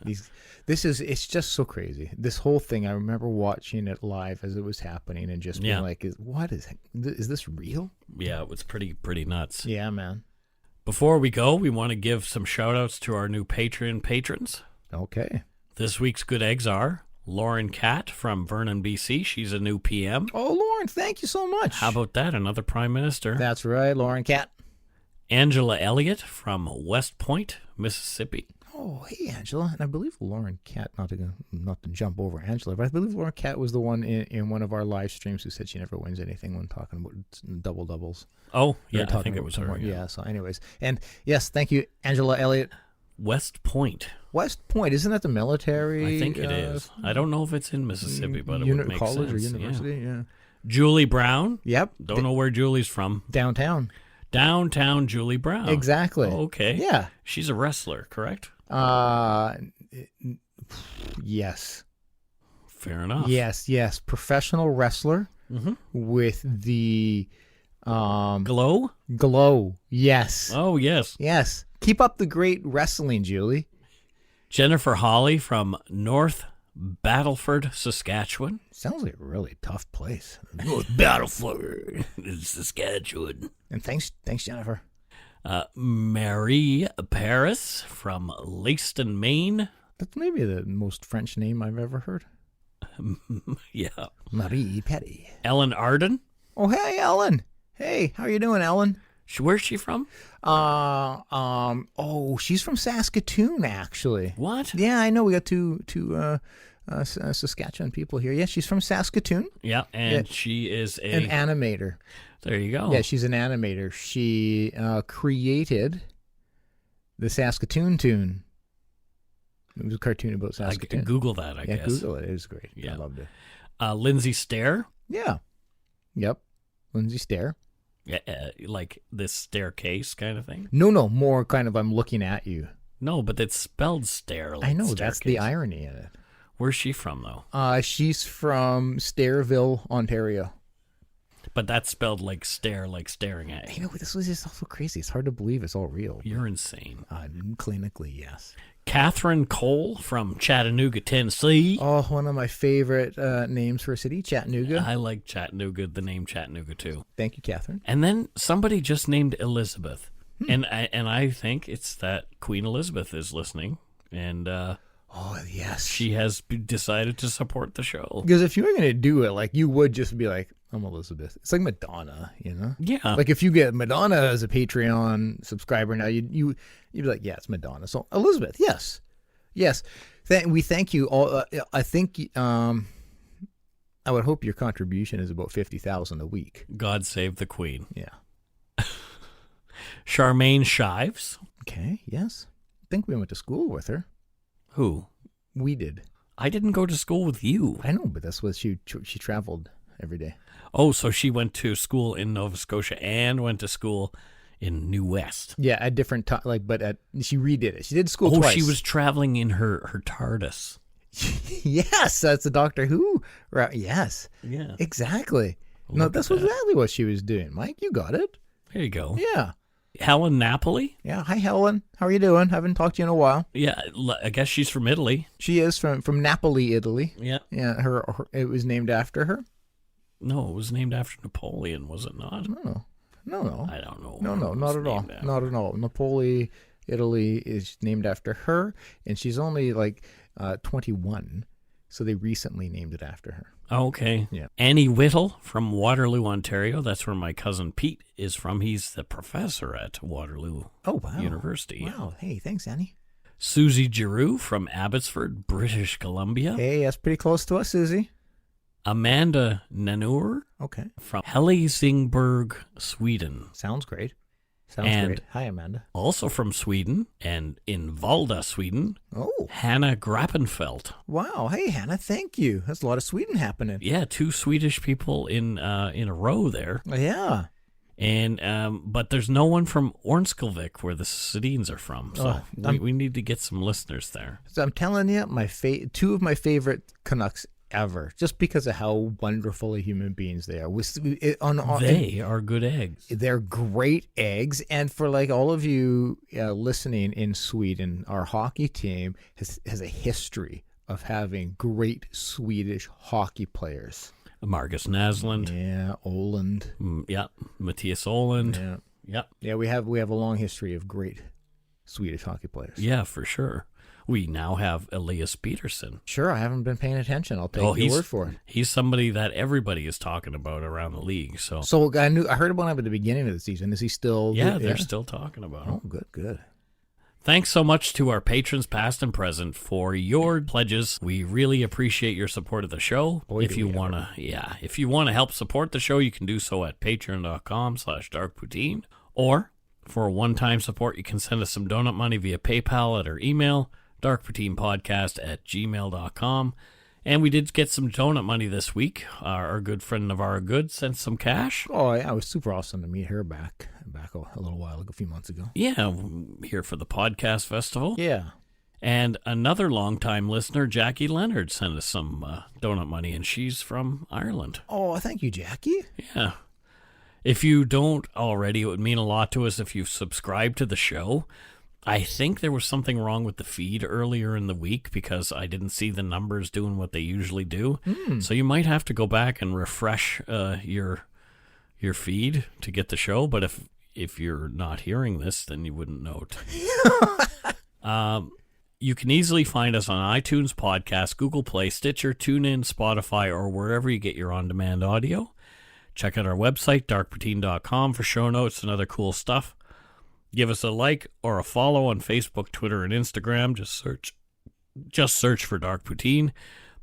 It's just so crazy. This whole thing, I remember watching it live as it was happening and just being like, is this real? Yeah, it was pretty nuts. Yeah, man. Before we go, we want to give some shout outs to our new Patreon patrons. Okay. This week's good eggs are Lauren Catt from Vernon, BC. She's a new PM. Oh, Lauren, thank you so much. How about that? Another Prime Minister. That's right, Lauren Catt. Angela Elliott from West Point, Mississippi. Oh, hey, Angela. And I believe Lauren Cat, not to jump over Angela, but I believe Lauren Cat was the one in one of our live streams who said she never wins anything when talking about double doubles. Oh, yeah, I think it was her. Yeah, so anyways. And yes, thank you, Angela Elliott. West Point. West Point, isn't that the military? I think it is. I don't know if it's in Mississippi, but it would make college sense. Or university, yeah. Julie Brown. Yep. Don't know where Julie's from. Downtown. Downtown Julie Brown. Exactly. Oh, okay. Yeah. She's a wrestler, correct? Yes. Fair enough. Yes. Professional wrestler with the Glow? Glow. Yes. Oh, yes. Yes. Keep up the great wrestling, Julie. Jennifer Hawley from North Battleford, Saskatchewan. Sounds like a really tough place. North Battleford, Saskatchewan. And thanks, Jennifer. Marie Paris from Leaston, Maine. That's maybe the most French name I've ever heard. Yeah. Marie Petty. Ellen Arden. Oh, hey, Ellen. Hey, how you doing, Ellen? Where's she from? She's from Saskatoon, actually. What? Yeah, I know. We got two Saskatchewan people here. Yeah, she's from Saskatoon. Yeah, and she is an animator. There you go. Yeah, she's an animator. She created the Saskatoon Tune. It was a cartoon about Saskatoon. Google that, I guess. Yeah, Google it. It was great. Yeah. I loved it. Lindsay Stair. Yeah. Yep. Lindsay Stair. Yeah, like this staircase kind of thing? No, more kind of I'm looking at you. No, but it's spelled stair. Like I know, staircase. that's the irony in it. Where's she from, though? She's from Stairville, Ontario. But that's spelled like stare, like staring at you. I know, but this was just also crazy. It's hard to believe it's all real. You're insane. Clinically, yes. Catherine Cole from Chattanooga, Tennessee. Oh, one of my favorite names for a city, Chattanooga. I like Chattanooga, the name Chattanooga, too. Thank you, Catherine. And then somebody just named Elizabeth. And I think it's that Queen Elizabeth is listening. And oh, yes. She has decided to support the show. Because if you were going to do it, like, you would just be like, I'm Elizabeth. It's like Madonna, you know? Yeah. Like, if you get Madonna as a Patreon subscriber now, you'd be like, yeah, it's Madonna. So, Elizabeth, yes. Yes. We thank you all. I think, I would hope your contribution is about $50,000 a week. God save the Queen. Yeah. Charmaine Shives. Okay, yes. I think we went to school with her. Who? We did. I didn't go to school with you. I know, but that's what she traveled every day. Oh, so she went to school in Nova Scotia and went to school in New West. Yeah, at different times, she redid it. She did school twice. Oh, she was traveling in her TARDIS. Yes, that's a Doctor Who. Yes. Yeah. Exactly. No, that's exactly what she was doing. Mike, you got it. There you go. Yeah. Helen Napoli. Yeah. Hi, Helen. How are you doing? Haven't talked to you in a while. Yeah, I guess she's from Italy. She is from Napoli, Italy. Yeah. Yeah. It was named after her. No, it was named after Napoleon, was it not? No. I don't know. No, not at all. Not at all. Napoli, Italy is named after her, and she's only 21, so they recently named it after her. Okay. Yeah. Annie Whittle from Waterloo, Ontario. That's where my cousin Pete is from. He's the professor at Waterloo University. Wow. Hey, thanks, Annie. Susie Giroux from Abbotsford, British Columbia. Hey, that's pretty close to us, Susie. Amanda Nanur. Okay. From Helsingborg, Sweden. Sounds great. Great. Hi, Amanda. Also from Sweden and in Valda, Sweden. Oh. Hannah Grappenfelt. Wow. Hey, Hannah, thank you. That's a lot of Sweden happening. Yeah, 2 Swedish people in a row there. Yeah. And but there's no one from Ornskelvik where the Sedins are from. So we need to get some listeners there. So I'm telling you, two of my favorite Canucks ever, just because of how wonderful human beings they are. They are good eggs. They're great eggs, and for all of you listening in Sweden, our hockey team has a history of having great Swedish hockey players. Marcus Naslund. Yeah, Oland. Yeah, Matthias Oland. Yeah. Yep. Yeah, we have a long history of great Swedish hockey players. Yeah, for sure. We now have Elias Peterson. Sure, I haven't been paying attention. I'll take your word for it. He's somebody that everybody is talking about around the league. So I heard about him at the beginning of the season. Is he still? Yeah, they're still talking about him. Oh, good. Thanks so much to our patrons past and present for your pledges. We really appreciate your support of the show. If you want to help support the show, you can do so at patreon.com/darkpoutine. Or for a one-time support, you can send us some donut money via PayPal at our email, darkpoutinepodcast@gmail.com. And we did get some donut money this week. Our good friend Navarra Good sent some cash. Oh, yeah, it was super awesome to meet her back a little while ago, a few months ago. Yeah, here for the podcast festival. Yeah. And another longtime listener, Jackie Leonard, sent us some donut money, and she's from Ireland. Oh, thank you, Jackie. Yeah. If you don't already, it would mean a lot to us if you subscribe to the show. I think there was something wrong with the feed earlier in the week because I didn't see the numbers doing what they usually do. So you might have to go back and refresh your feed to get the show. But if you're not hearing this, then you wouldn't know it. You can easily find us on iTunes, Podcast, Google Play, Stitcher, TuneIn, Spotify, or wherever you get your on-demand audio. Check out our website, darkpoutine.com, for show notes and other cool stuff. Give us a like or a follow on Facebook, Twitter, and Instagram. Just search for Dark Poutine.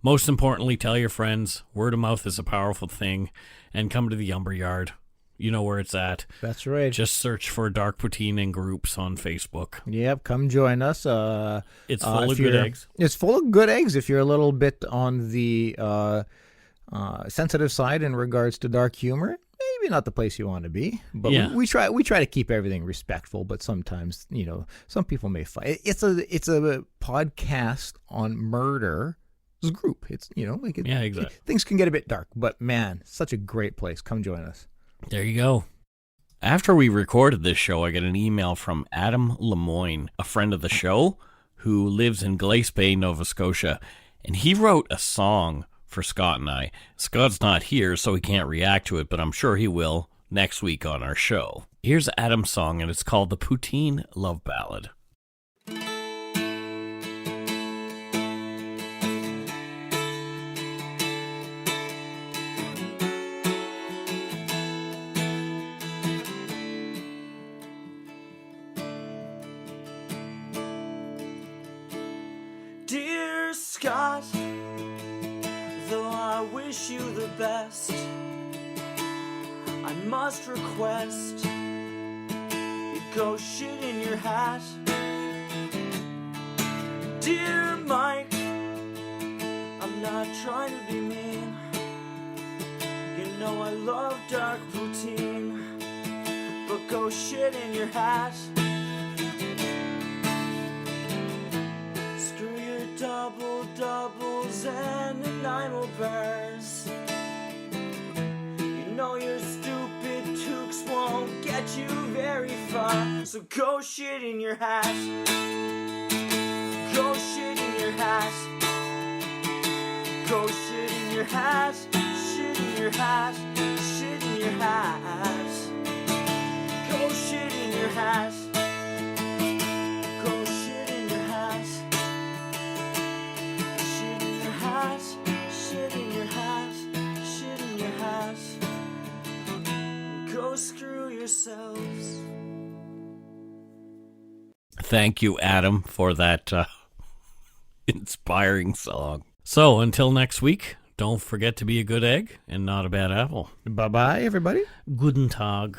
Most importantly, tell your friends. Word of mouth is a powerful thing. And come to the Umber Yard. You know where it's at. That's right. Just search for Dark Poutine in groups on Facebook. Yep, come join us. It's full of good eggs. It's full of good eggs if you're a little bit on the sensitive side in regards to dark humor. Maybe not the place you want to be, but yeah. we try to keep everything respectful. But sometimes, some people may fight. It's a podcast on murder. It's a group. It's yeah, exactly. Things can get a bit dark, but man, such a great place. Come join us. There you go. After we recorded this show, I got an email from Adam Lemoyne, a friend of the show who lives in Glace Bay, Nova Scotia, and he wrote a song for Scott and I. Scott's not here, so he can't react to it, but I'm sure he will next week on our show. Here's Adam's song, and it's called The Poutine Love Ballad. Dear Scott, though I wish you the best, I must request you go shit in your hat. Dear Mike, I'm not trying to be mean. You know I love dark poutine, but go shit in your hat. Screw your doubles and enamel bears. You know your stupid toques won't get you very far, so go shit in your hat. Go shit in your hat. Go shit in your hat. Shit in your hat. Shit in your hat. Go shit in your hat. Go shit in your hat. Shit in your hat. Shit in your hat. Shit in your hat. Go screw yourselves. Thank you, Adam, for that inspiring song. So, until next week, don't forget to be a good egg and not a bad apple. Bye-bye, everybody. Guten Tag.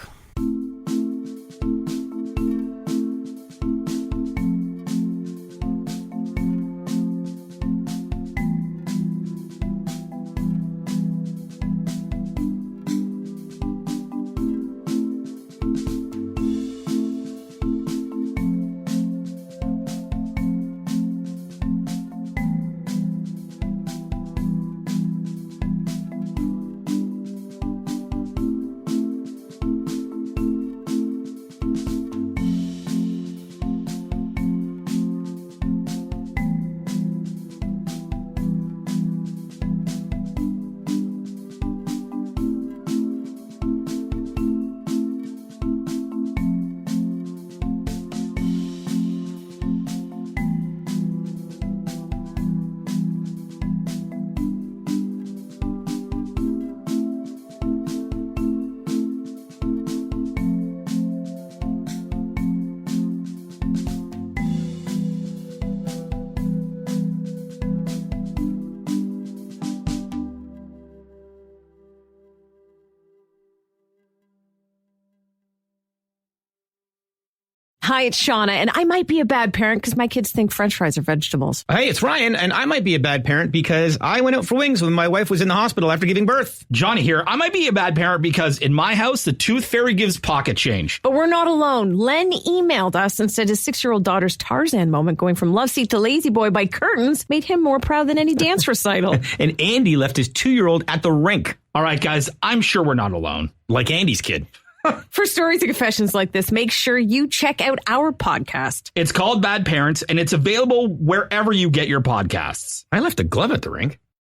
Hi, it's Shauna, and I might be a bad parent because my kids think French fries are vegetables. Hey, it's Ryan, and I might be a bad parent because I went out for wings when my wife was in the hospital after giving birth. Johnny here. I might be a bad parent because in my house, the tooth fairy gives pocket change. But we're not alone. Len emailed us and said his 6-year-old daughter's Tarzan moment going from love seat to lazy boy by curtains made him more proud than any dance recital. And Andy left his 2-year-old at the rink. All right, guys, I'm sure we're not alone. Like Andy's kid. For stories and confessions like this, make sure you check out our podcast. It's called Bad Parents, and it's available wherever you get your podcasts. I left a glove at the rink.